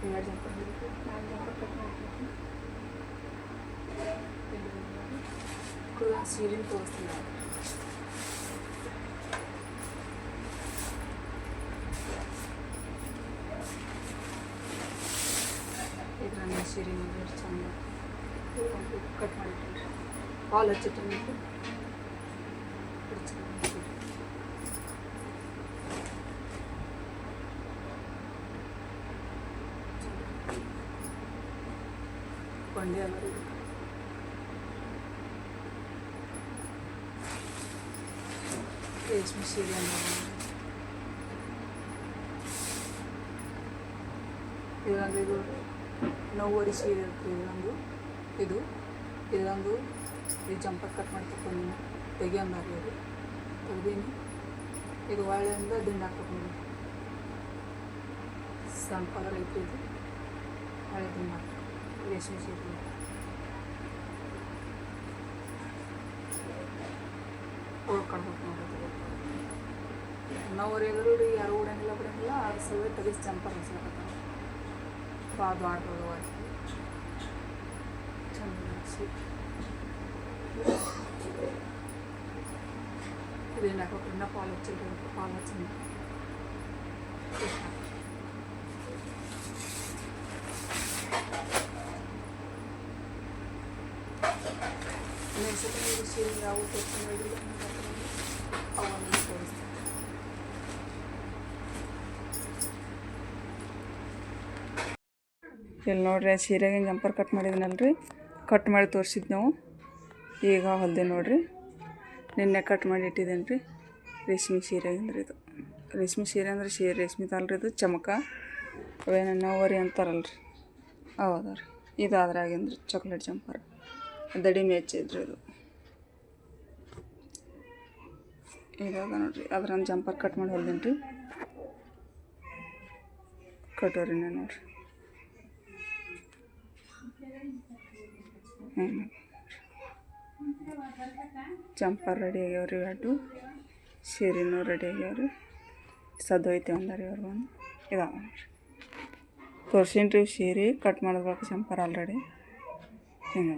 ಎರಡು ಜಂಪರ್ ಹಿಡಿದು 4 jumper cut ಮಾಡ್ತೀನಿ. ಸೀರೆನ ತೋರಿಸ್ತೀನಿ ನಾನು. ಇದು ನನ್ನ ಸೀರೆ ನೋಡಿ ಎಷ್ಟು ಚಂದ ಕಟ್ ಮಾಡಿಟ್ರಿ. ಹಾಲ್ ಹಚ್ಚಿಟ್ಟು ಕೊಂಡೆ ಅಲ್ಲ ರೇಷ್ಮೆ ಸೀರೆ ಇದೊಂದು ಇದು ನೋವರಿ ಸೀರೆ ಇರ್ತದೆ. ಇದೊಂದು ಈ ಜಂಪರ್ ಕಟ್ ಮಾಡಿ ತಗೊಂಡು ತೆಗಿಯಂದಾರಿ ಅದು ತೆಗ್ದೀನಿ. ಇದು ಒಳ್ಳೆಯಿಂದ ದಿಂಡು ಹಾಕ್ಬೇಕು ನೋಡಿ. ಸಣ್ಣ ಪದರ ಐತಿ ಇದು ಹಳೆ ದಿಂಡು ಹಾಕ್ಬೇಕು ರೇಷ್ಮೆ ಸೀರೆ. ಹೊಡ್ಕೊಳ್ಬೇಕು ನೋಡೋದು. ನೋವರಿ ಎದುರು ಯಾರು ಬಿಡಂಗಿಲ್ಲ ಅದು ಸವೆ ತೆಗಿಸಿ ಜಂಪರ್ ಹಚ್ಲಕತ್ತ ಅದು ಆಡ್ಬೋದು ಚಂದ ಇದೇನು ಹಾಕೋಕ್ರಿಂದ ಪಾಲ್ ಹಚ್ಚಿರ್ಬೇಕು. ಪಾಲ್ ಹಚ್ಚಿಂದ ನೆಕ್ಸ್ಟ್ ಸೀರೆ ಯಾವ ತೋರಿಸಿಲ್ಲ ಅವನ್ನು ತೋರಿಸ್ತೀನಿ. ಇಲ್ಲಿ ನೋಡ್ರಿ ಸೀರೆಗೆ ಜಂಪರ್ ಕಟ್ ಮಾಡಿದ್ನಲ್ರಿ, ಕಟ್ ಮಾಡಿ ತೋರಿಸಿದ್ದು ನಾವು. ಈಗ ಹೊಲ್ದೆ ನೋಡ್ರಿ, ನಿನ್ನೆ ಕಟ್ ಮಾಡಿ ಇಟ್ಟಿದ್ದೇನೆ ರೀ. ರೇಷ್ಮೆ ಸೀರೆ ಅಂದ್ರೆ ಇದು ರೇಷ್ಮೆ ಸೀರೆ ಅಂದ್ರೆ ರೇಷ್ಮೆದು ಅಲ್ರಿ, ಇದು ಚಮಕ ಅವೇನ ನೋವರಿ ಅಂತಾರಲ್ರಿ ಹೌದಾ ರೀ. ಇದು ಅದ್ರಾಗಿಂದ್ರಿ ಚಾಕ್ಲೇಟ್ ಜಂಪರ್ ದಡಿ ಮೆಚ್ಚಿದ್ರಿ. ಇದಾಗ ನೋಡ್ರಿ ಅದ್ರಂದು ಜಂಪರ್ ಕಟ್ ಮಾಡಿ ಹೊಲ್ದೇನಿ ರೀ. ಕಟೋರಿನ ನೋಡ್ರಿ ಜಂಪರ್ ರೆಡಿ ಆಗ್ಯಾವ್ರಿ. ಎರಡು ಸೀರೆನೂ ರೆಡಿ ಆಗ್ಯಾವ್ರಿ. ಸದ್ದೋಯ್ತು ಅಂದಾರಿ ಅವ್ರು ಒಂದು ಇದಾವ ನೋಡ್ರಿ. ತೋರ್ಸೀನಿ ರೀ ಸೀರೆ ಕಟ್ ಮಾಡೋದ್ಬೇಕು ಜಂಪರ್ ಆಲ್ರೆಡಿ ಹಿಂಗೆ.